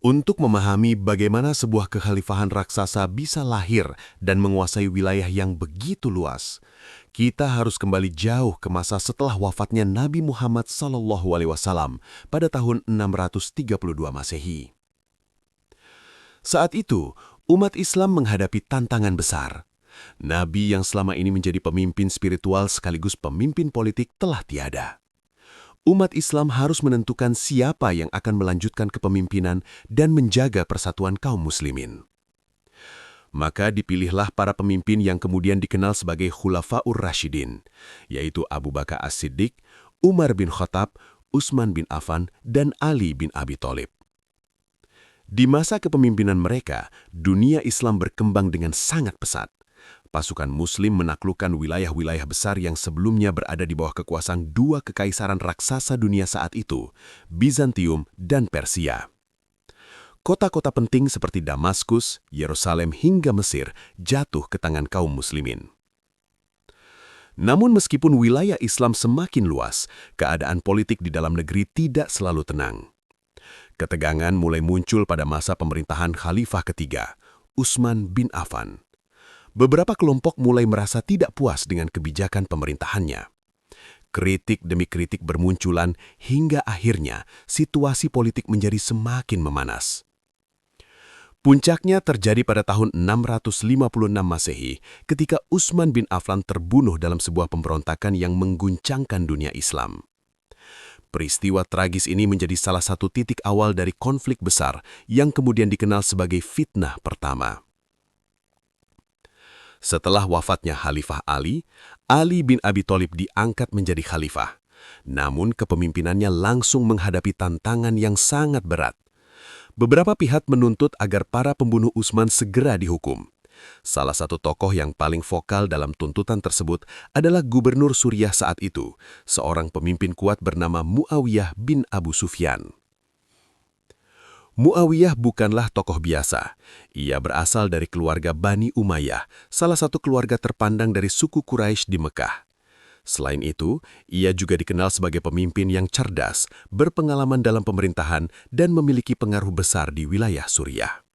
Untuk memahami bagaimana sebuah kekhalifahan raksasa bisa lahir dan menguasai wilayah yang begitu luas, kita harus kembali jauh ke masa setelah wafatnya Nabi Muhammad SAW pada tahun 632 Masehi. Saat itu, umat Islam menghadapi tantangan besar. Nabi yang selama ini menjadi pemimpin spiritual sekaligus pemimpin politik telah tiada. Umat Islam harus menentukan siapa yang akan melanjutkan kepemimpinan dan menjaga persatuan kaum muslimin. Maka dipilihlah para pemimpin yang kemudian dikenal sebagai Khulafaur Rasyidin, yaitu Abu Bakar As-Siddiq, Umar bin Khattab, Utsman bin Affan, dan Ali bin Abi Thalib. Di masa kepemimpinan mereka, dunia Islam berkembang dengan sangat pesat. Pasukan Muslim menaklukkan wilayah-wilayah besar yang sebelumnya berada di bawah kekuasaan dua kekaisaran raksasa dunia saat itu, Bizantium dan Persia. Kota-kota penting seperti Damaskus, Yerusalem hingga Mesir jatuh ke tangan kaum muslimin. Namun meskipun wilayah Islam semakin luas, keadaan politik di dalam negeri tidak selalu tenang. Ketegangan mulai muncul pada masa pemerintahan Khalifah ketiga, Utsman bin Affan. Beberapa kelompok mulai merasa tidak puas dengan kebijakan pemerintahannya. Kritik demi kritik bermunculan hingga akhirnya situasi politik menjadi semakin memanas. Puncaknya terjadi pada tahun 656 Masehi ketika Utsman bin Affan terbunuh dalam sebuah pemberontakan yang mengguncangkan dunia Islam. Peristiwa tragis ini menjadi salah satu titik awal dari konflik besar yang kemudian dikenal sebagai fitnah pertama. Setelah wafatnya Khalifah Ali, Ali bin Abi Thalib diangkat menjadi khalifah. Namun kepemimpinannya langsung menghadapi tantangan yang sangat berat. Beberapa pihak menuntut agar para pembunuh Utsman segera dihukum. Salah satu tokoh yang paling vokal dalam tuntutan tersebut adalah Gubernur Suriah saat itu, seorang pemimpin kuat bernama Muawiyah bin Abu Sufyan. Muawiyah bukanlah tokoh biasa. Ia berasal dari keluarga Bani Umayyah, salah satu keluarga terpandang dari suku Quraisy di Mekah. Selain itu, ia juga dikenal sebagai pemimpin yang cerdas, berpengalaman dalam pemerintahan, dan memiliki pengaruh besar di wilayah Suriah.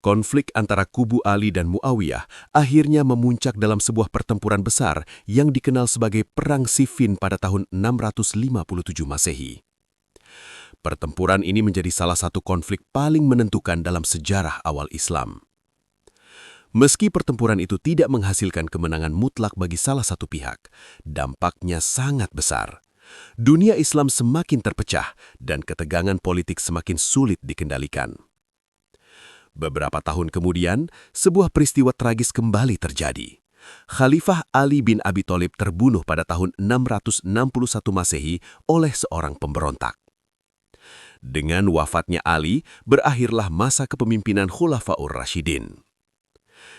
Konflik antara kubu Ali dan Muawiyah akhirnya memuncak dalam sebuah pertempuran besar yang dikenal sebagai Perang Siffin pada tahun 657 Masehi. Pertempuran ini menjadi salah satu konflik paling menentukan dalam sejarah awal Islam. Meski pertempuran itu tidak menghasilkan kemenangan mutlak bagi salah satu pihak, dampaknya sangat besar. Dunia Islam semakin terpecah dan ketegangan politik semakin sulit dikendalikan. Beberapa tahun kemudian, sebuah peristiwa tragis kembali terjadi. Khalifah Ali bin Abi Thalib terbunuh pada tahun 661 Masehi oleh seorang pemberontak. Dengan wafatnya Ali, berakhirlah masa kepemimpinan Khulafaur Rasyidin.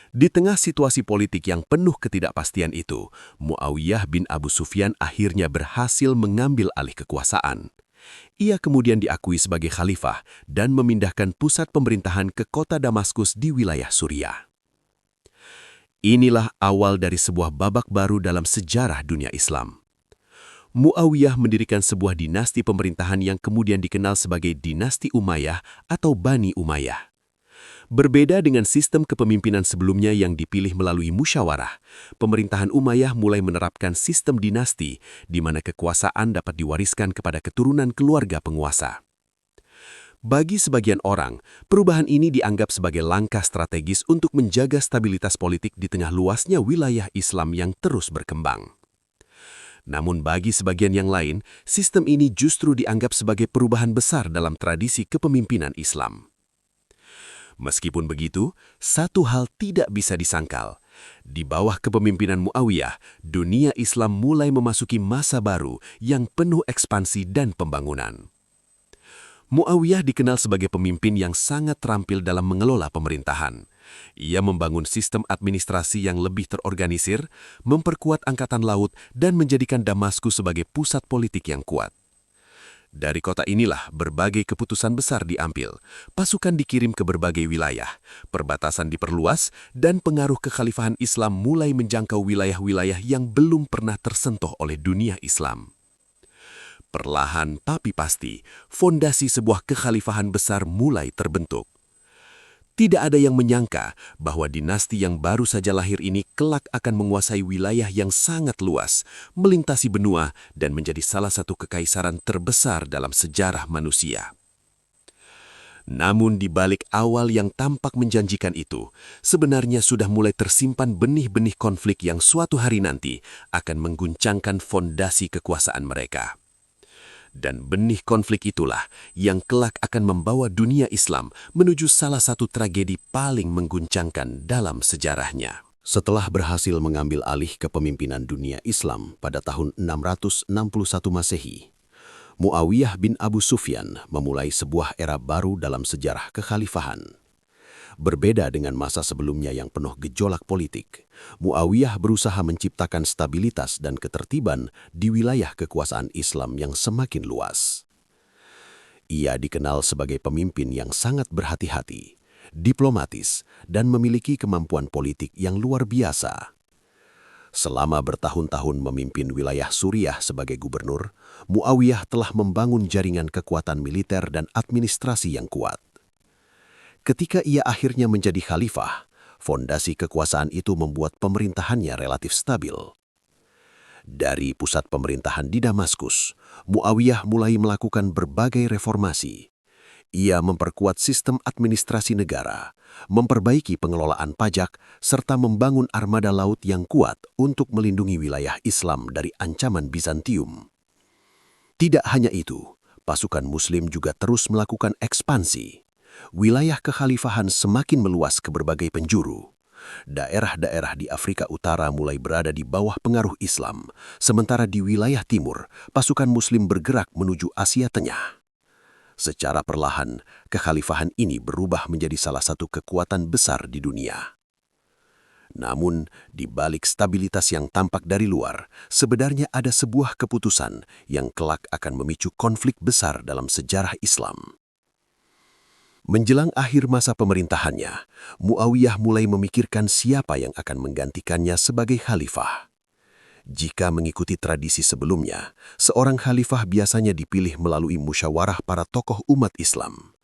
Di tengah situasi politik yang penuh ketidakpastian itu, Muawiyah bin Abu Sufyan akhirnya berhasil mengambil alih kekuasaan. Ia kemudian diakui sebagai khalifah dan memindahkan pusat pemerintahan ke kota Damaskus di wilayah Suriah. Inilah awal dari sebuah babak baru dalam sejarah dunia Islam. Muawiyah mendirikan sebuah dinasti pemerintahan yang kemudian dikenal sebagai dinasti Umayyah atau Bani Umayyah. Berbeda dengan sistem kepemimpinan sebelumnya yang dipilih melalui musyawarah, pemerintahan Umayyah mulai menerapkan sistem dinasti di mana kekuasaan dapat diwariskan kepada keturunan keluarga penguasa. Bagi sebagian orang, perubahan ini dianggap sebagai langkah strategis untuk menjaga stabilitas politik di tengah luasnya wilayah Islam yang terus berkembang. Namun bagi sebagian yang lain, sistem ini justru dianggap sebagai perubahan besar dalam tradisi kepemimpinan Islam. Meskipun begitu, satu hal tidak bisa disangkal. Di bawah kepemimpinan Muawiyah, dunia Islam mulai memasuki masa baru yang penuh ekspansi dan pembangunan. Muawiyah dikenal sebagai pemimpin yang sangat terampil dalam mengelola pemerintahan. Ia membangun sistem administrasi yang lebih terorganisir, memperkuat angkatan laut, dan menjadikan Damaskus sebagai pusat politik yang kuat. Dari kota inilah berbagai keputusan besar diambil, pasukan dikirim ke berbagai wilayah, perbatasan diperluas, dan pengaruh kekhalifahan Islam mulai menjangkau wilayah-wilayah yang belum pernah tersentuh oleh dunia Islam. Perlahan tapi pasti, fondasi sebuah kekhalifahan besar mulai terbentuk. Tidak ada yang menyangka bahwa dinasti yang baru saja lahir ini kelak akan menguasai wilayah yang sangat luas, melintasi benua dan menjadi salah satu kekaisaran terbesar dalam sejarah manusia. Namun di balik awal yang tampak menjanjikan itu, sebenarnya sudah mulai tersimpan benih-benih konflik yang suatu hari nanti akan mengguncangkan fondasi kekuasaan mereka. Dan benih konflik itulah yang kelak akan membawa dunia Islam menuju salah satu tragedi paling mengguncangkan dalam sejarahnya. Setelah berhasil mengambil alih kepemimpinan dunia Islam pada tahun 661 Masehi, Muawiyah bin Abu Sufyan memulai sebuah era baru dalam sejarah kekhalifahan. Berbeda dengan masa sebelumnya yang penuh gejolak politik, Muawiyah berusaha menciptakan stabilitas dan ketertiban di wilayah kekuasaan Islam yang semakin luas. Ia dikenal sebagai pemimpin yang sangat berhati-hati, diplomatis, dan memiliki kemampuan politik yang luar biasa. Selama bertahun-tahun memimpin wilayah Suriah sebagai gubernur, Muawiyah telah membangun jaringan kekuatan militer dan administrasi yang kuat. Ketika ia akhirnya menjadi khalifah, fondasi kekuasaan itu membuat pemerintahannya relatif stabil. Dari pusat pemerintahan di Damaskus, Muawiyah mulai melakukan berbagai reformasi. Ia memperkuat sistem administrasi negara, memperbaiki pengelolaan pajak, serta membangun armada laut yang kuat untuk melindungi wilayah Islam dari ancaman Bizantium. Tidak hanya itu, pasukan Muslim juga terus melakukan ekspansi. Wilayah kekhalifahan semakin meluas ke berbagai penjuru. Daerah-daerah di Afrika Utara mulai berada di bawah pengaruh Islam, sementara di wilayah timur, pasukan Muslim bergerak menuju Asia Tengah. Secara perlahan, kekhalifahan ini berubah menjadi salah satu kekuatan besar di dunia. Namun, di balik stabilitas yang tampak dari luar, sebenarnya ada sebuah keputusan yang kelak akan memicu konflik besar dalam sejarah Islam. Menjelang akhir masa pemerintahannya, Muawiyah mulai memikirkan siapa yang akan menggantikannya sebagai khalifah. Jika mengikuti tradisi sebelumnya, seorang khalifah biasanya dipilih melalui musyawarah para tokoh umat Islam.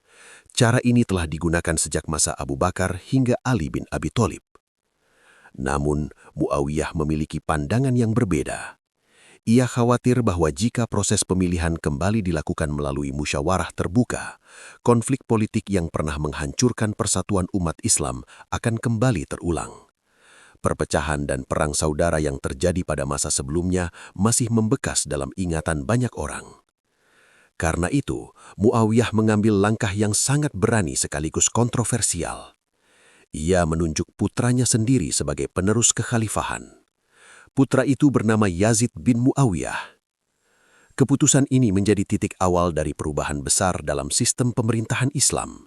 Cara ini telah digunakan sejak masa Abu Bakar hingga Ali bin Abi Thalib. Namun, Muawiyah memiliki pandangan yang berbeda. Ia khawatir bahwa jika proses pemilihan kembali dilakukan melalui musyawarah terbuka, konflik politik yang pernah menghancurkan persatuan umat Islam akan kembali terulang. Perpecahan dan perang saudara yang terjadi pada masa sebelumnya masih membekas dalam ingatan banyak orang. Karena itu, Muawiyah mengambil langkah yang sangat berani sekaligus kontroversial. Ia menunjuk putranya sendiri sebagai penerus kekhalifahan. Putra itu bernama Yazid bin Muawiyah. Keputusan ini menjadi titik awal dari perubahan besar dalam sistem pemerintahan Islam.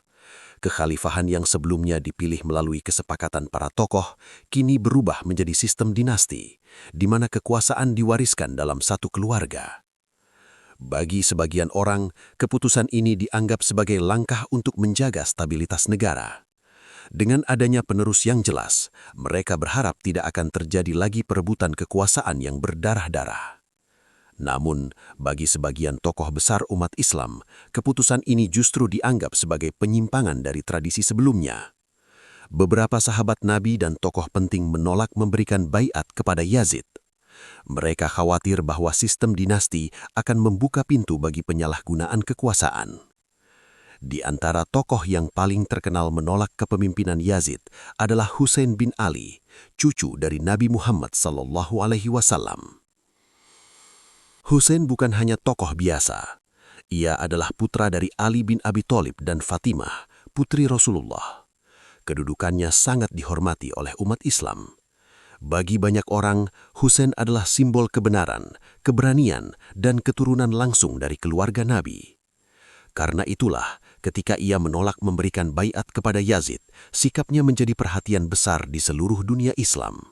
Kekhalifahan yang sebelumnya dipilih melalui kesepakatan para tokoh, kini berubah menjadi sistem dinasti, di mana kekuasaan diwariskan dalam satu keluarga. Bagi sebagian orang, keputusan ini dianggap sebagai langkah untuk menjaga stabilitas negara. Dengan adanya penerus yang jelas, mereka berharap tidak akan terjadi lagi perebutan kekuasaan yang berdarah-darah. Namun, bagi sebagian tokoh besar umat Islam, keputusan ini justru dianggap sebagai penyimpangan dari tradisi sebelumnya. Beberapa sahabat Nabi dan tokoh penting menolak memberikan baiat kepada Yazid. Mereka khawatir bahwa sistem dinasti akan membuka pintu bagi penyalahgunaan kekuasaan. Di antara tokoh yang paling terkenal menolak kepemimpinan Yazid adalah Husain bin Ali, cucu dari Nabi Muhammad SAW. Husain bukan hanya tokoh biasa. Ia adalah putra dari Ali bin Abi Thalib dan Fatimah, putri Rasulullah. Kedudukannya sangat dihormati oleh umat Islam. Bagi banyak orang, Husain adalah simbol kebenaran, keberanian, dan keturunan langsung dari keluarga Nabi. Karena itulah, ketika ia menolak memberikan baiat kepada Yazid, sikapnya menjadi perhatian besar di seluruh dunia Islam.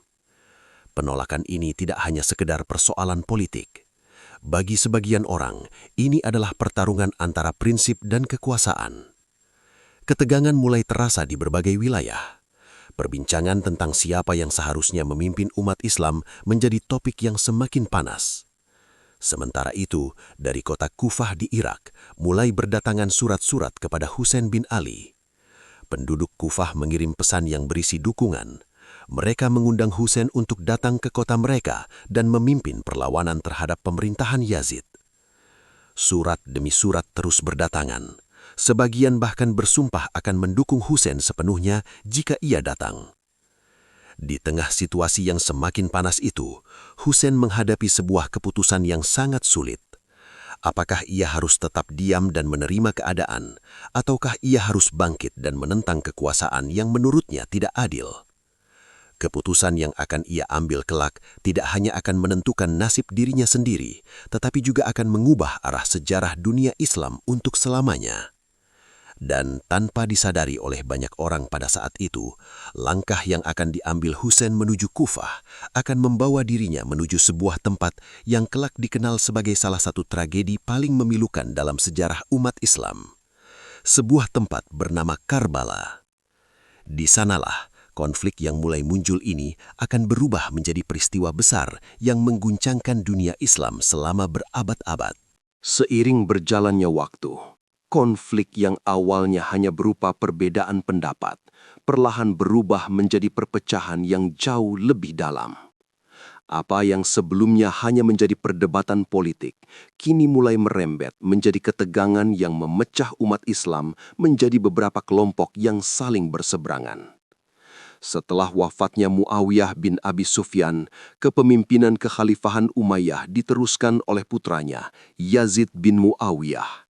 Penolakan ini tidak hanya sekedar persoalan politik. Bagi sebagian orang, ini adalah pertarungan antara prinsip dan kekuasaan. Ketegangan mulai terasa di berbagai wilayah. Perbincangan tentang siapa yang seharusnya memimpin umat Islam menjadi topik yang semakin panas. Sementara itu, dari kota Kufah di Irak, mulai berdatangan surat-surat kepada Husain bin Ali. Penduduk Kufah mengirim pesan yang berisi dukungan. Mereka mengundang Husain untuk datang ke kota mereka dan memimpin perlawanan terhadap pemerintahan Yazid. Surat demi surat terus berdatangan. Sebagian bahkan bersumpah akan mendukung Husain sepenuhnya jika ia datang. Di tengah situasi yang semakin panas itu, Husain menghadapi sebuah keputusan yang sangat sulit. Apakah ia harus tetap diam dan menerima keadaan, ataukah ia harus bangkit dan menentang kekuasaan yang menurutnya tidak adil? Keputusan yang akan ia ambil kelak tidak hanya akan menentukan nasib dirinya sendiri, tetapi juga akan mengubah arah sejarah dunia Islam untuk selamanya. Dan tanpa disadari oleh banyak orang pada saat itu, langkah yang akan diambil Husain menuju Kufah akan membawa dirinya menuju sebuah tempat yang kelak dikenal sebagai salah satu tragedi paling memilukan dalam sejarah umat Islam. Sebuah tempat bernama Karbala. Di sanalah, konflik yang mulai muncul ini akan berubah menjadi peristiwa besar yang mengguncangkan dunia Islam selama berabad-abad. Seiring berjalannya waktu, konflik yang awalnya hanya berupa perbedaan pendapat, perlahan berubah menjadi perpecahan yang jauh lebih dalam. Apa yang sebelumnya hanya menjadi perdebatan politik, kini mulai merembet menjadi ketegangan yang memecah umat Islam menjadi beberapa kelompok yang saling berseberangan. Setelah wafatnya Muawiyah bin Abi Sufyan, kepemimpinan kekhalifahan Umayyah diteruskan oleh putranya, Yazid bin Muawiyah.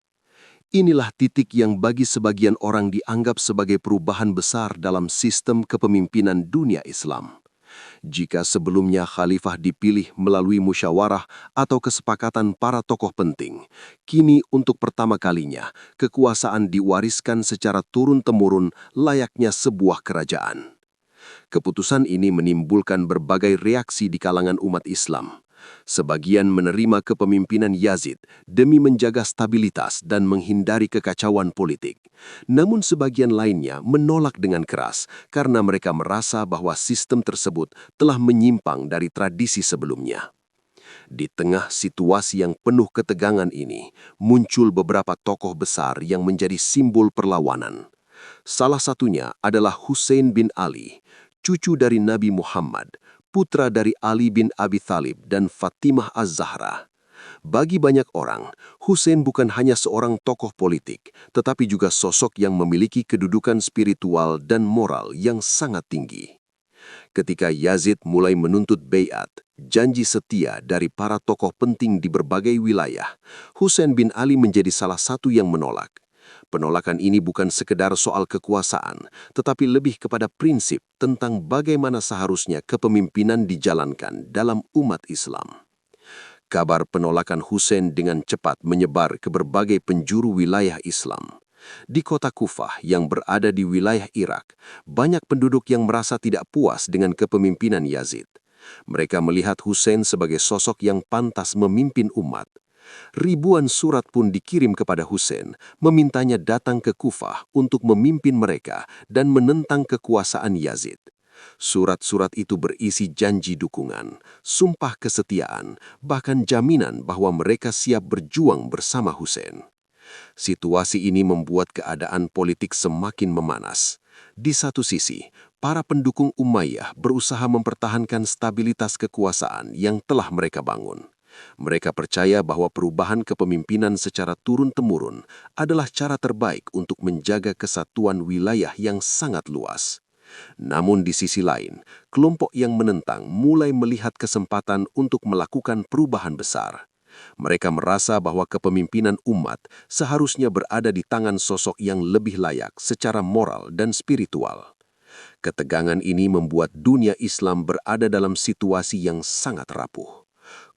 Inilah titik yang bagi sebagian orang dianggap sebagai perubahan besar dalam sistem kepemimpinan dunia Islam. Jika sebelumnya khalifah dipilih melalui musyawarah atau kesepakatan para tokoh penting, kini untuk pertama kalinya kekuasaan diwariskan secara turun-temurun layaknya sebuah kerajaan. Keputusan ini menimbulkan berbagai reaksi di kalangan umat Islam. Sebagian menerima kepemimpinan Yazid demi menjaga stabilitas dan menghindari kekacauan politik. Namun sebagian lainnya menolak dengan keras karena mereka merasa bahwa sistem tersebut telah menyimpang dari tradisi sebelumnya. Di tengah situasi yang penuh ketegangan ini, muncul beberapa tokoh besar yang menjadi simbol perlawanan. Salah satunya adalah Husain bin Ali, cucu dari Nabi Muhammad, putra dari Ali bin Abi Thalib dan Fatimah Az-Zahra. Bagi banyak orang, Husain bukan hanya seorang tokoh politik, tetapi juga sosok yang memiliki kedudukan spiritual dan moral yang sangat tinggi. Ketika Yazid mulai menuntut baiat, janji setia dari para tokoh penting di berbagai wilayah, Husain bin Ali menjadi salah satu yang menolak. Penolakan ini bukan sekedar soal kekuasaan, tetapi lebih kepada prinsip tentang bagaimana seharusnya kepemimpinan dijalankan dalam umat Islam. Kabar penolakan Husain dengan cepat menyebar ke berbagai penjuru wilayah Islam. Di kota Kufah yang berada di wilayah Irak, banyak penduduk yang merasa tidak puas dengan kepemimpinan Yazid. Mereka melihat Husain sebagai sosok yang pantas memimpin umat. Ribuan surat pun dikirim kepada Husain, memintanya datang ke Kufah untuk memimpin mereka dan menentang kekuasaan Yazid. Surat-surat itu berisi janji dukungan, sumpah kesetiaan, bahkan jaminan bahwa mereka siap berjuang bersama Husain. Situasi ini membuat keadaan politik semakin memanas. Di satu sisi, para pendukung Umayyah berusaha mempertahankan stabilitas kekuasaan yang telah mereka bangun. Mereka percaya bahwa perubahan kepemimpinan secara turun-temurun adalah cara terbaik untuk menjaga kesatuan wilayah yang sangat luas. Namun di sisi lain, kelompok yang menentang mulai melihat kesempatan untuk melakukan perubahan besar. Mereka merasa bahwa kepemimpinan umat seharusnya berada di tangan sosok yang lebih layak secara moral dan spiritual. Ketegangan ini membuat dunia Islam berada dalam situasi yang sangat rapuh.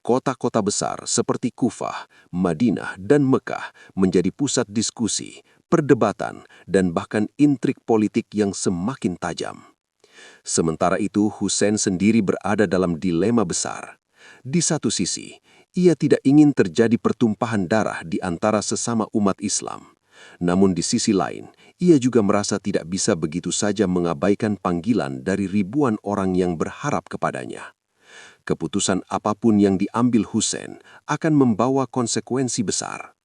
Kota-kota besar seperti Kufah, Madinah, dan Mekah menjadi pusat diskusi, perdebatan, dan bahkan intrik politik yang semakin tajam. Sementara itu, Husain sendiri berada dalam dilema besar. Di satu sisi, ia tidak ingin terjadi pertumpahan darah di antara sesama umat Islam. Namun di sisi lain, ia juga merasa tidak bisa begitu saja mengabaikan panggilan dari ribuan orang yang berharap kepadanya. Keputusan apapun yang diambil Hussein akan membawa konsekuensi besar.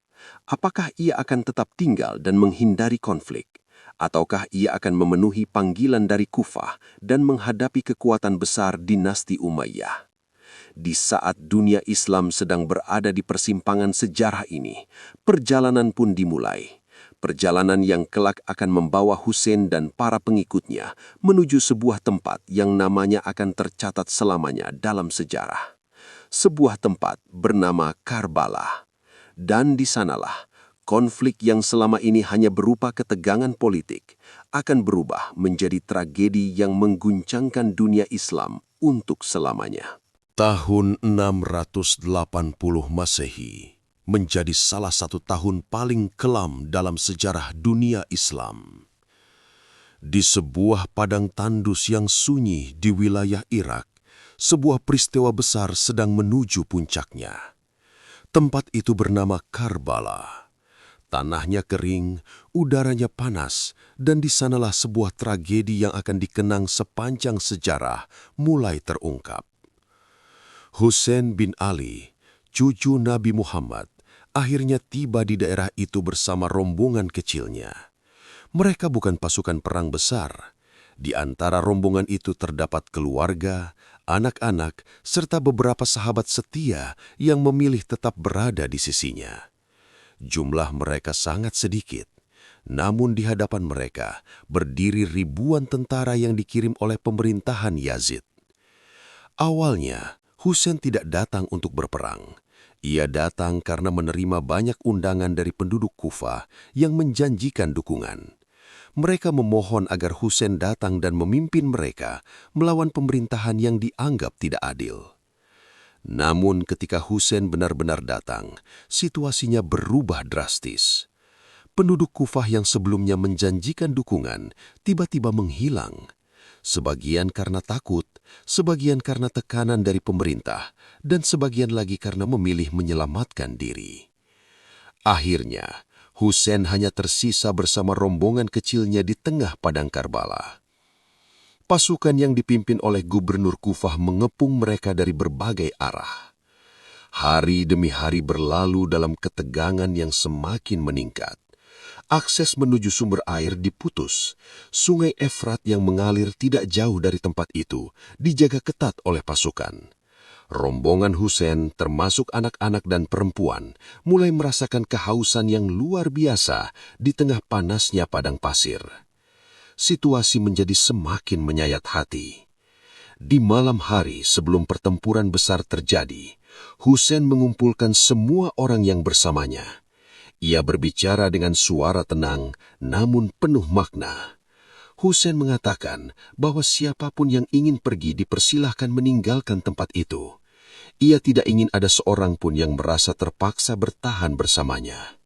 Apakah ia akan tetap tinggal dan menghindari konflik? Ataukah ia akan memenuhi panggilan dari Kufah dan menghadapi kekuatan besar dinasti Umayyah? Di saat dunia Islam sedang berada di persimpangan sejarah ini, perjalanan pun dimulai. Perjalanan yang kelak akan membawa Hussein dan para pengikutnya menuju sebuah tempat yang namanya akan tercatat selamanya dalam sejarah. Sebuah tempat bernama Karbala. Dan di sanalah, konflik yang selama ini hanya berupa ketegangan politik akan berubah menjadi tragedi yang mengguncangkan dunia Islam untuk selamanya. Tahun 680 Masehi menjadi salah satu tahun paling kelam dalam sejarah dunia Islam. Di sebuah padang tandus yang sunyi di wilayah Irak, sebuah peristiwa besar sedang menuju puncaknya. Tempat itu bernama Karbala. Tanahnya kering, udaranya panas, dan di sanalah sebuah tragedi yang akan dikenang sepanjang sejarah mulai terungkap. Hussein bin Ali, cucu Nabi Muhammad, akhirnya tiba di daerah itu bersama rombongan kecilnya. Mereka bukan pasukan perang besar. Di antara rombongan itu terdapat keluarga, anak-anak, serta beberapa sahabat setia yang memilih tetap berada di sisinya. Jumlah mereka sangat sedikit, namun di hadapan mereka berdiri ribuan tentara yang dikirim oleh pemerintahan Yazid. Awalnya, Hussein tidak datang untuk berperang. Ia datang karena menerima banyak undangan dari penduduk Kufah yang menjanjikan dukungan. Mereka memohon agar Hussein datang dan memimpin mereka melawan pemerintahan yang dianggap tidak adil. Namun ketika Hussein benar-benar datang, situasinya berubah drastis. Penduduk Kufah yang sebelumnya menjanjikan dukungan tiba-tiba menghilang. Sebagian karena takut, sebagian karena tekanan dari pemerintah, dan sebagian lagi karena memilih menyelamatkan diri. Akhirnya, Hussein hanya tersisa bersama rombongan kecilnya di tengah padang Karbala. Pasukan yang dipimpin oleh gubernur Kufah mengepung mereka dari berbagai arah. Hari demi hari berlalu dalam ketegangan yang semakin meningkat. Akses menuju sumber air diputus. Sungai Efrat yang mengalir tidak jauh dari tempat itu dijaga ketat oleh pasukan. Rombongan Hussein, termasuk anak-anak dan perempuan, mulai merasakan kehausan yang luar biasa di tengah panasnya padang pasir. Situasi menjadi semakin menyayat hati. Di malam hari sebelum pertempuran besar terjadi, Hussein mengumpulkan semua orang yang bersamanya. Ia berbicara dengan suara tenang, namun penuh makna. Hussein mengatakan bahwa siapapun yang ingin pergi dipersilahkan meninggalkan tempat itu. Ia tidak ingin ada seorang pun yang merasa terpaksa bertahan bersamanya.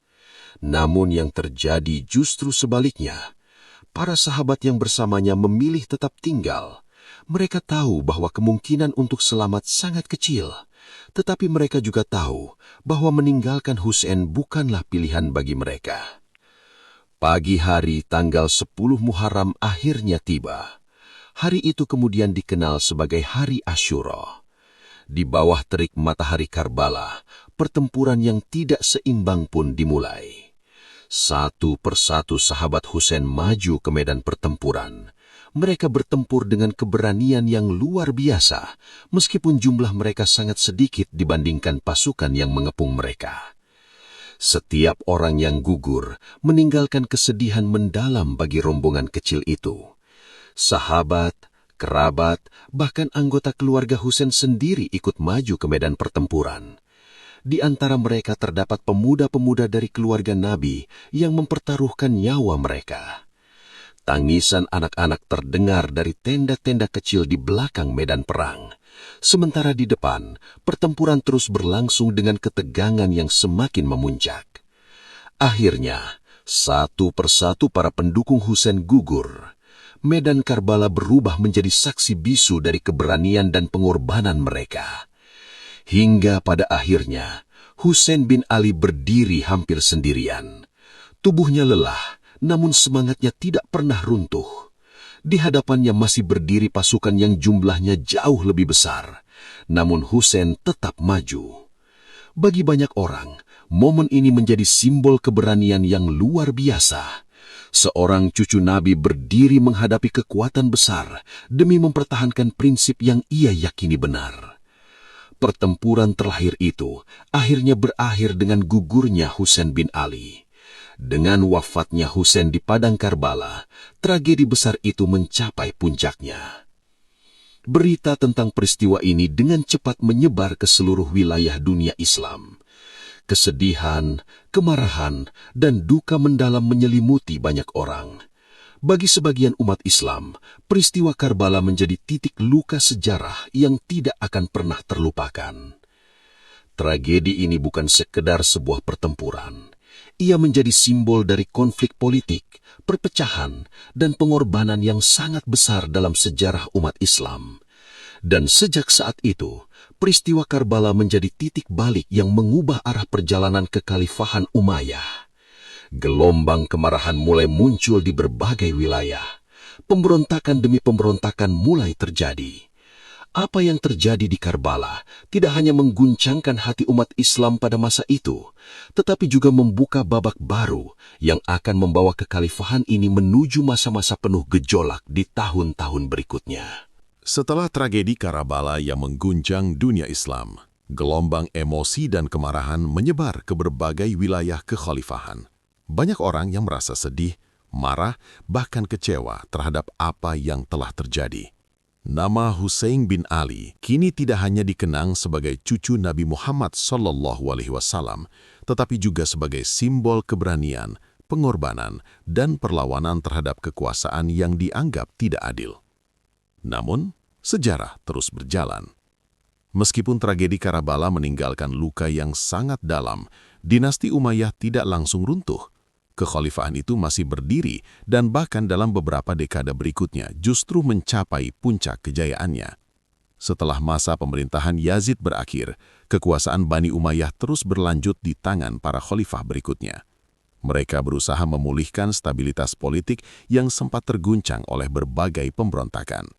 Namun yang terjadi justru sebaliknya. Para sahabat yang bersamanya memilih tetap tinggal. Mereka tahu bahwa kemungkinan untuk selamat sangat kecil. Tetapi mereka juga tahu bahwa meninggalkan Hussein bukanlah pilihan bagi mereka. Pagi hari tanggal 10 Muharram akhirnya tiba. Hari itu kemudian dikenal sebagai Hari Asyura. Di bawah terik matahari Karbala, pertempuran yang tidak seimbang pun dimulai. Satu persatu sahabat Hussein maju ke medan pertempuran. Mereka bertempur dengan keberanian yang luar biasa, meskipun jumlah mereka sangat sedikit dibandingkan pasukan yang mengepung mereka. Setiap orang yang gugur meninggalkan kesedihan mendalam bagi rombongan kecil itu. Sahabat, kerabat, bahkan anggota keluarga Hussein sendiri ikut maju ke medan pertempuran. Di antara mereka terdapat pemuda-pemuda dari keluarga Nabi yang mempertaruhkan nyawa mereka. Tangisan anak-anak terdengar dari tenda-tenda kecil di belakang medan perang. Sementara di depan, pertempuran terus berlangsung dengan ketegangan yang semakin memuncak. Akhirnya, satu persatu para pendukung Hussein gugur. Medan Karbala berubah menjadi saksi bisu dari keberanian dan pengorbanan mereka. Hingga pada akhirnya, Hussein bin Ali berdiri hampir sendirian. Tubuhnya lelah, namun semangatnya tidak pernah runtuh. Di hadapannya masih berdiri pasukan yang jumlahnya jauh lebih besar. namun Hussein tetap maju. Bagi banyak orang, momen ini menjadi simbol keberanian yang luar biasa. Seorang cucu Nabi berdiri menghadapi kekuatan besar demi mempertahankan prinsip yang ia yakini benar. Pertempuran terakhir itu akhirnya berakhir dengan gugurnya Husain bin Ali. Dengan wafatnya Husain di padang Karbala, tragedi besar itu mencapai puncaknya. Berita tentang peristiwa ini dengan cepat menyebar ke seluruh wilayah dunia Islam. Kesedihan, kemarahan, dan duka mendalam menyelimuti banyak orang. Bagi sebagian umat Islam, peristiwa Karbala menjadi titik luka sejarah yang tidak akan pernah terlupakan. Tragedi ini bukan sekedar sebuah pertempuran. Ia menjadi simbol dari konflik politik, perpecahan, dan pengorbanan yang sangat besar dalam sejarah umat Islam. Dan sejak saat itu, peristiwa Karbala menjadi titik balik yang mengubah arah perjalanan kekhalifahan Umayyah. Gelombang kemarahan mulai muncul di berbagai wilayah. Pemberontakan demi pemberontakan mulai terjadi. Apa yang terjadi di Karbala tidak hanya mengguncangkan hati umat Islam pada masa itu, tetapi juga membuka babak baru yang akan membawa kekhalifahan ini menuju masa-masa penuh gejolak di tahun-tahun berikutnya. Setelah tragedi Karbala yang mengguncang dunia Islam, gelombang emosi dan kemarahan menyebar ke berbagai wilayah kekhalifahan. Banyak orang yang merasa sedih, marah, bahkan kecewa terhadap apa yang telah terjadi. Nama Husain bin Ali kini tidak hanya dikenang sebagai cucu Nabi Muhammad SAW, tetapi juga sebagai simbol keberanian, pengorbanan, dan perlawanan terhadap kekuasaan yang dianggap tidak adil. Namun, sejarah terus berjalan. Meskipun tragedi Karbala meninggalkan luka yang sangat dalam, dinasti Umayyah tidak langsung runtuh. Kekhalifahan itu masih berdiri dan bahkan dalam beberapa dekade berikutnya justru mencapai puncak kejayaannya. Setelah masa pemerintahan Yazid berakhir, kekuasaan Bani Umayyah terus berlanjut di tangan para khalifah berikutnya. Mereka berusaha memulihkan stabilitas politik yang sempat terguncang oleh berbagai pemberontakan.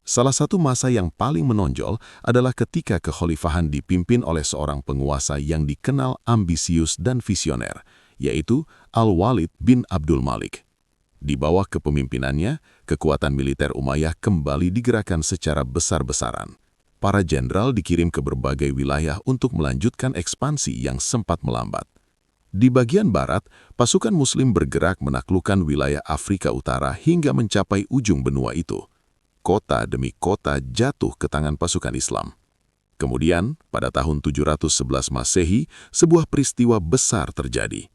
Salah satu masa yang paling menonjol adalah ketika kekhalifahan dipimpin oleh seorang penguasa yang dikenal ambisius dan visioner, yaitu Al-Walid bin Abdul Malik. Di bawah kepemimpinannya, kekuatan militer Umayyah kembali digerakkan secara besar-besaran. Para jenderal dikirim ke berbagai wilayah untuk melanjutkan ekspansi yang sempat melambat. Di bagian barat, pasukan Muslim bergerak menaklukkan wilayah Afrika Utara hingga mencapai ujung benua itu. Kota demi kota jatuh ke tangan pasukan Islam. Kemudian, pada tahun 711 Masehi, sebuah peristiwa besar terjadi.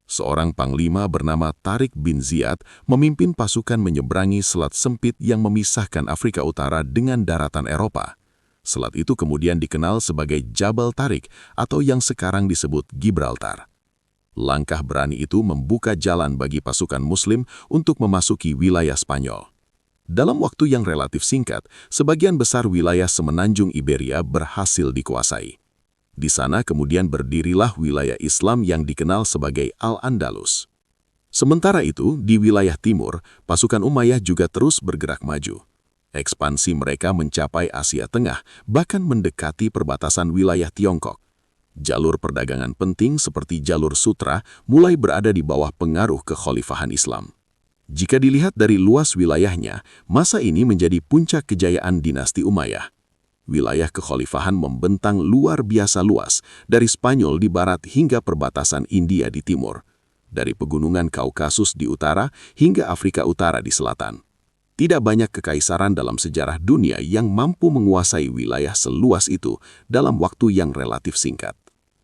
Seorang panglima bernama Tariq bin Ziyad memimpin pasukan menyeberangi selat sempit yang memisahkan Afrika Utara dengan daratan Eropa. Selat itu kemudian dikenal sebagai Jabal Tariq atau yang sekarang disebut Gibraltar. Langkah berani itu membuka jalan bagi pasukan Muslim untuk memasuki wilayah Spanyol. Dalam waktu yang relatif singkat, sebagian besar wilayah semenanjung Iberia berhasil dikuasai. Di sana kemudian berdirilah wilayah Islam yang dikenal sebagai Al-Andalus. Sementara itu, di wilayah timur, pasukan Umayyah juga terus bergerak maju. Ekspansi mereka mencapai Asia Tengah, bahkan mendekati perbatasan wilayah Tiongkok. Jalur perdagangan penting seperti jalur Sutra mulai berada di bawah pengaruh kekhalifahan Islam. Jika dilihat dari luas wilayahnya, masa ini menjadi puncak kejayaan dinasti Umayyah. Wilayah kekhalifahan membentang luar biasa luas, dari Spanyol di barat hingga perbatasan India di timur, dari pegunungan Kaukasus di utara hingga Afrika Utara di selatan. Tidak banyak kekaisaran dalam sejarah dunia yang mampu menguasai wilayah seluas itu dalam waktu yang relatif singkat.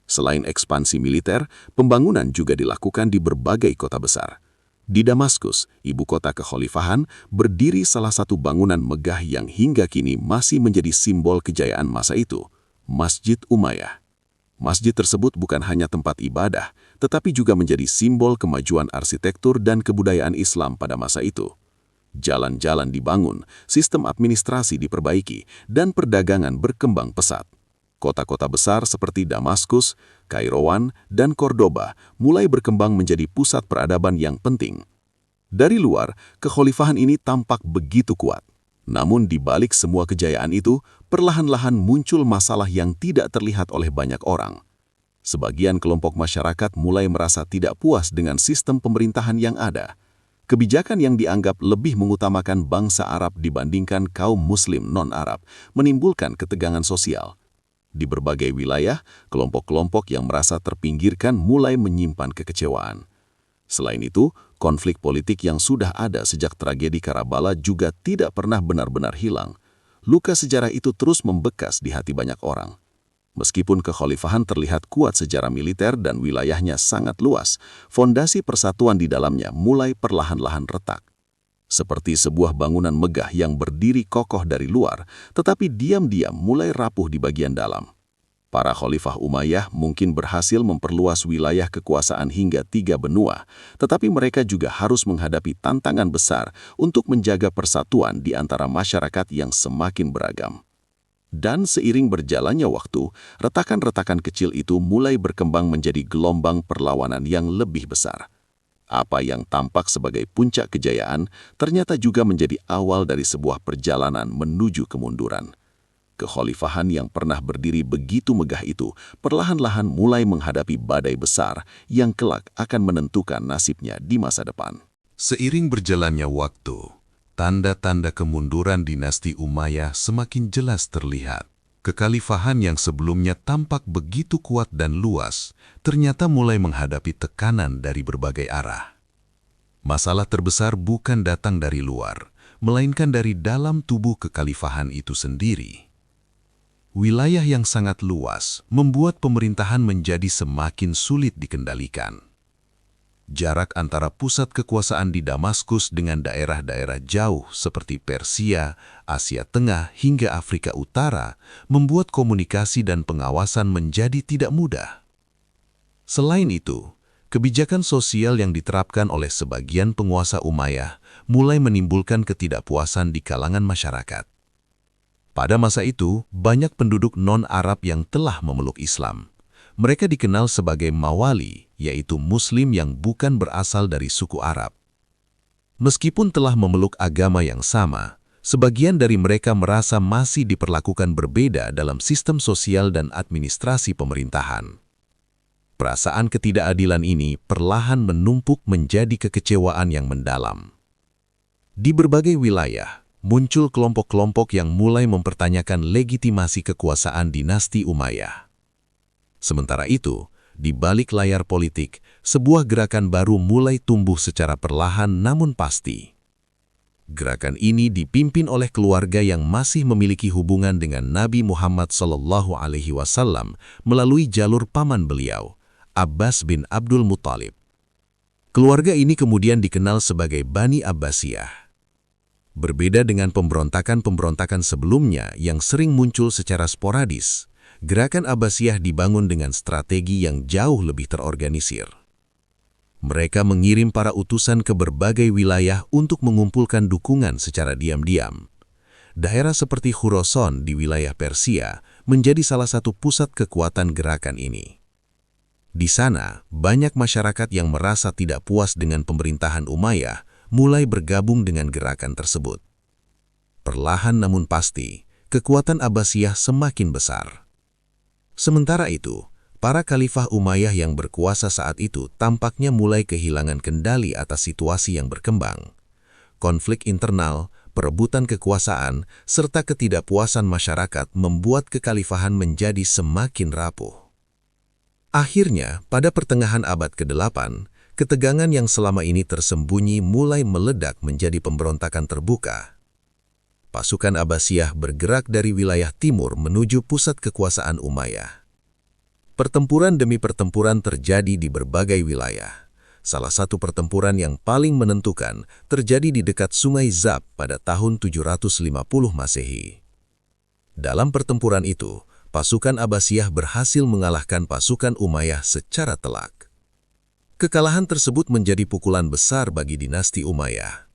Selain ekspansi militer, pembangunan juga dilakukan di berbagai kota besar. Di Damaskus, ibu kota kekhalifahan, berdiri salah satu bangunan megah yang hingga kini masih menjadi simbol kejayaan masa itu, Masjid Umayyah. Masjid tersebut bukan hanya tempat ibadah, tetapi juga menjadi simbol kemajuan arsitektur dan kebudayaan Islam pada masa itu. Jalan-jalan dibangun, sistem administrasi diperbaiki, dan perdagangan berkembang pesat. Kota-kota besar seperti Damaskus, Kairouan, dan Cordoba mulai berkembang menjadi pusat peradaban yang penting. Dari luar, kekhalifahan ini tampak begitu kuat. Namun di balik semua kejayaan itu, perlahan-lahan muncul masalah yang tidak terlihat oleh banyak orang. Sebagian kelompok masyarakat mulai merasa tidak puas dengan sistem pemerintahan yang ada. Kebijakan yang dianggap lebih mengutamakan bangsa Arab dibandingkan kaum Muslim non-Arab menimbulkan ketegangan sosial. Di berbagai wilayah, kelompok-kelompok yang merasa terpinggirkan mulai menyimpan kekecewaan. Selain itu, konflik politik yang sudah ada sejak tragedi Karbala juga tidak pernah benar-benar hilang. Luka sejarah itu terus membekas di hati banyak orang. Meskipun kekhalifahan terlihat kuat secara militer dan wilayahnya sangat luas, fondasi persatuan di dalamnya mulai perlahan-lahan retak. Seperti sebuah bangunan megah yang berdiri kokoh dari luar, tetapi diam-diam mulai rapuh di bagian dalam. Para khalifah Umayyah mungkin berhasil memperluas wilayah kekuasaan hingga 3 benua, tetapi mereka juga harus menghadapi tantangan besar untuk menjaga persatuan di antara masyarakat yang semakin beragam. Dan seiring berjalannya waktu, retakan-retakan kecil itu mulai berkembang menjadi gelombang perlawanan yang lebih besar. Apa yang tampak sebagai puncak kejayaan ternyata juga menjadi awal dari sebuah perjalanan menuju kemunduran. Kekhalifahan yang pernah berdiri begitu megah itu perlahan-lahan mulai menghadapi badai besar yang kelak akan menentukan nasibnya di masa depan. Seiring berjalannya waktu, tanda-tanda kemunduran dinasti Umayyah semakin jelas terlihat. Kekhalifahan yang sebelumnya tampak begitu kuat dan luas, ternyata mulai menghadapi tekanan dari berbagai arah. Masalah terbesar bukan datang dari luar, melainkan dari dalam tubuh kekhalifahan itu sendiri. Wilayah yang sangat luas membuat pemerintahan menjadi semakin sulit dikendalikan. Jarak antara pusat kekuasaan di Damaskus dengan daerah-daerah jauh seperti Persia, Asia Tengah hingga Afrika Utara membuat komunikasi dan pengawasan menjadi tidak mudah. Selain itu, kebijakan sosial yang diterapkan oleh sebagian penguasa Umayyah mulai menimbulkan ketidakpuasan di kalangan masyarakat. Pada masa itu, banyak penduduk non-Arab yang telah memeluk Islam. Mereka dikenal sebagai Mawali, yaitu Muslim yang bukan berasal dari suku Arab. Meskipun telah memeluk agama yang sama, sebagian dari mereka merasa masih diperlakukan berbeda dalam sistem sosial dan administrasi pemerintahan. Perasaan ketidakadilan ini perlahan menumpuk menjadi kekecewaan yang mendalam. Di berbagai wilayah, muncul kelompok-kelompok yang mulai mempertanyakan legitimasi kekuasaan dinasti Umayyah. Sementara itu, di balik layar politik, sebuah gerakan baru mulai tumbuh secara perlahan namun pasti. Gerakan ini dipimpin oleh keluarga yang masih memiliki hubungan dengan Nabi Muhammad SAW melalui jalur paman beliau, Abbas bin Abdul Muttalib. Keluarga ini kemudian dikenal sebagai Bani Abbasiyah. Berbeda dengan pemberontakan-pemberontakan sebelumnya yang sering muncul secara sporadis, gerakan Abbasiyah dibangun dengan strategi yang jauh lebih terorganisir. Mereka mengirim para utusan ke berbagai wilayah untuk mengumpulkan dukungan secara diam-diam. Daerah seperti Khurasan di wilayah Persia menjadi salah satu pusat kekuatan gerakan ini. Di sana, banyak masyarakat yang merasa tidak puas dengan pemerintahan Umayyah mulai bergabung dengan gerakan tersebut. Perlahan namun pasti, kekuatan Abbasiyah semakin besar. Sementara itu, para khalifah Umayyah yang berkuasa saat itu tampaknya mulai kehilangan kendali atas situasi yang berkembang. Konflik internal, perebutan kekuasaan, serta ketidakpuasan masyarakat membuat kekhalifahan menjadi semakin rapuh. Akhirnya, pada pertengahan abad ke-8, ketegangan yang selama ini tersembunyi mulai meledak menjadi pemberontakan terbuka. Pasukan Abbasiyah bergerak dari wilayah timur menuju pusat kekuasaan Umayyah. Pertempuran demi pertempuran terjadi di berbagai wilayah. Salah satu pertempuran yang paling menentukan terjadi di dekat Sungai Zab pada tahun 750 Masehi. Dalam pertempuran itu, pasukan Abbasiyah berhasil mengalahkan pasukan Umayyah secara telak. Kekalahan tersebut menjadi pukulan besar bagi dinasti Umayyah.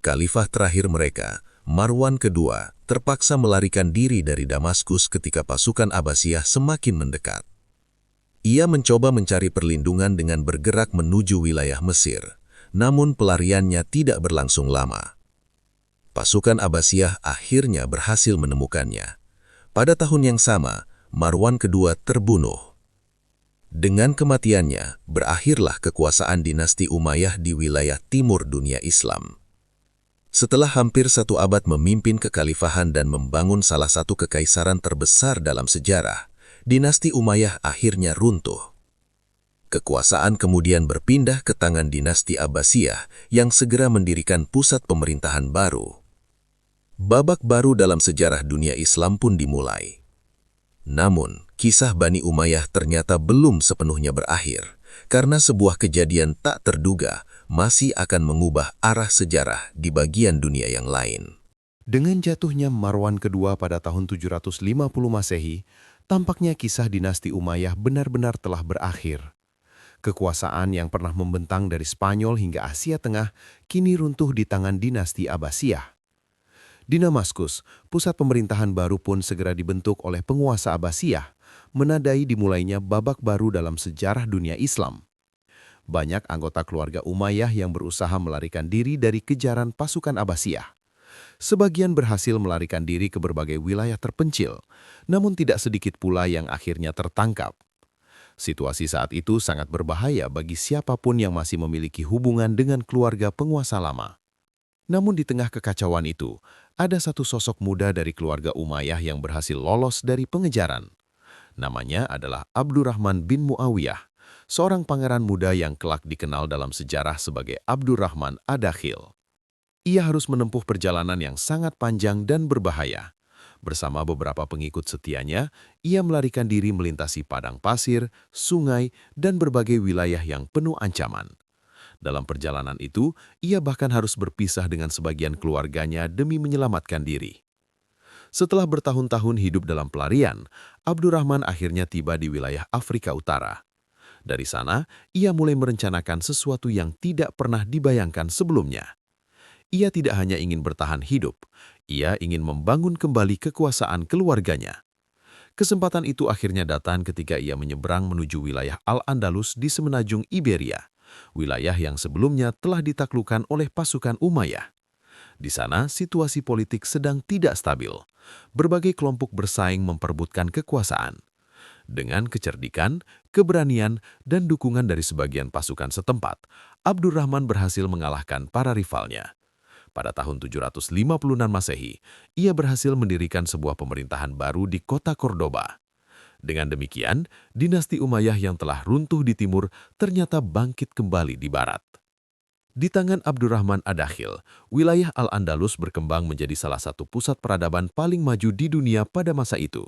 Khalifah terakhir mereka, Marwan II, terpaksa melarikan diri dari Damaskus ketika pasukan Abbasiyah semakin mendekat. Ia mencoba mencari perlindungan dengan bergerak menuju wilayah Mesir, namun pelariannya tidak berlangsung lama. Pasukan Abbasiyah akhirnya berhasil menemukannya. Pada tahun yang sama, Marwan II terbunuh. Dengan kematiannya, berakhirlah kekuasaan dinasti Umayyah di wilayah timur dunia Islam. Setelah hampir 1 abad memimpin kekhalifahan dan membangun salah satu kekaisaran terbesar dalam sejarah, dinasti Umayyah akhirnya runtuh. Kekuasaan kemudian berpindah ke tangan dinasti Abbasiyah yang segera mendirikan pusat pemerintahan baru. Babak baru dalam sejarah dunia Islam pun dimulai. Namun, kisah Bani Umayyah ternyata belum sepenuhnya berakhir, karena sebuah kejadian tak terduga masih akan mengubah arah sejarah di bagian dunia yang lain. Dengan jatuhnya Marwan II pada tahun 750 Masehi, tampaknya kisah dinasti Umayyah benar-benar telah berakhir. Kekuasaan yang pernah membentang dari Spanyol hingga Asia Tengah kini runtuh di tangan dinasti Abbasiyah. Di Damaskus, pusat pemerintahan baru pun segera dibentuk oleh penguasa Abbasiyah, menandai dimulainya babak baru dalam sejarah dunia Islam. Banyak anggota keluarga Umayyah yang berusaha melarikan diri dari kejaran pasukan Abbasiyah. Sebagian berhasil melarikan diri ke berbagai wilayah terpencil, namun tidak sedikit pula yang akhirnya tertangkap. Situasi saat itu sangat berbahaya bagi siapapun yang masih memiliki hubungan dengan keluarga penguasa lama. Namun di tengah kekacauan itu, ada satu sosok muda dari keluarga Umayyah yang berhasil lolos dari pengejaran. Namanya adalah Abdurrahman bin Muawiyah, seorang pangeran muda yang kelak dikenal dalam sejarah sebagai Abdurrahman Ad-Dakhil. Ia harus menempuh perjalanan yang sangat panjang dan berbahaya. Bersama beberapa pengikut setianya, ia melarikan diri melintasi padang pasir, sungai, dan berbagai wilayah yang penuh ancaman. Dalam perjalanan itu, ia bahkan harus berpisah dengan sebagian keluarganya demi menyelamatkan diri. Setelah bertahun-tahun hidup dalam pelarian, Abdurrahman akhirnya tiba di wilayah Afrika Utara. Dari sana, ia mulai merencanakan sesuatu yang tidak pernah dibayangkan sebelumnya. Ia tidak hanya ingin bertahan hidup, ia ingin membangun kembali kekuasaan keluarganya. Kesempatan itu akhirnya datang ketika ia menyeberang menuju wilayah Al-Andalus di semenanjung Iberia, wilayah yang sebelumnya telah ditaklukkan oleh pasukan Umayyah. Di sana, situasi politik sedang tidak stabil. Berbagai kelompok bersaing memperebutkan kekuasaan. Dengan kecerdikan, keberanian, dan dukungan dari sebagian pasukan setempat, Abdurrahman berhasil mengalahkan para rivalnya. Pada tahun 756 Masehi, ia berhasil mendirikan sebuah pemerintahan baru di kota Cordoba. Dengan demikian, dinasti Umayyah yang telah runtuh di timur ternyata bangkit kembali di barat. Di tangan Abdurrahman Ad-Dakhil, wilayah Al-Andalus berkembang menjadi salah satu pusat peradaban paling maju di dunia pada masa itu.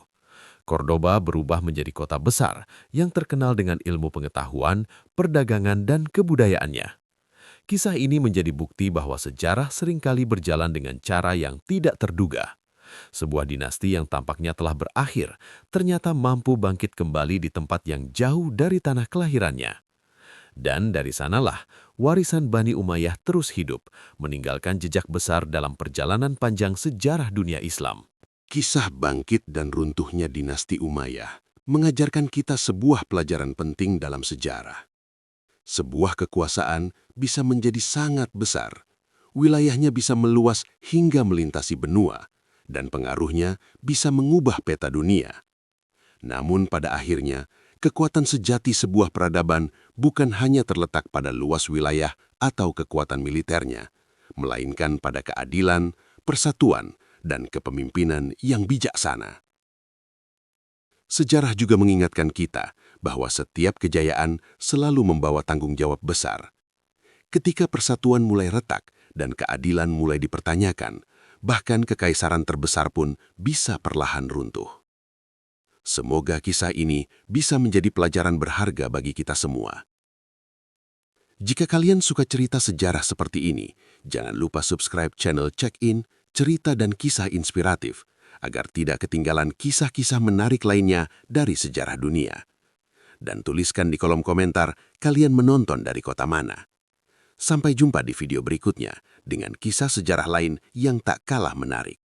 Cordoba berubah menjadi kota besar yang terkenal dengan ilmu pengetahuan, perdagangan, dan kebudayaannya. Kisah ini menjadi bukti bahwa sejarah seringkali berjalan dengan cara yang tidak terduga. Sebuah dinasti yang tampaknya telah berakhir, ternyata mampu bangkit kembali di tempat yang jauh dari tanah kelahirannya. Dan dari sanalah, warisan Bani Umayyah terus hidup, meninggalkan jejak besar dalam perjalanan panjang sejarah dunia Islam. Kisah bangkit dan runtuhnya dinasti Umayyah mengajarkan kita sebuah pelajaran penting dalam sejarah. Sebuah kekuasaan bisa menjadi sangat besar, wilayahnya bisa meluas hingga melintasi benua, dan pengaruhnya bisa mengubah peta dunia. Namun pada akhirnya, kekuatan sejati sebuah peradaban bukan hanya terletak pada luas wilayah atau kekuatan militernya, melainkan pada keadilan, persatuan, dan kepemimpinan yang bijaksana. Sejarah juga mengingatkan kita bahwa setiap kejayaan selalu membawa tanggung jawab besar. Ketika persatuan mulai retak dan keadilan mulai dipertanyakan, bahkan kekaisaran terbesar pun bisa perlahan runtuh. Semoga kisah ini bisa menjadi pelajaran berharga bagi kita semua. Jika kalian suka cerita sejarah seperti ini, jangan lupa subscribe channel Check-in, Cerita dan Kisah Inspiratif, agar tidak ketinggalan kisah-kisah menarik lainnya dari sejarah dunia. Dan tuliskan di kolom komentar kalian menonton dari kota mana. Sampai jumpa di video berikutnya dengan kisah sejarah lain yang tak kalah menarik.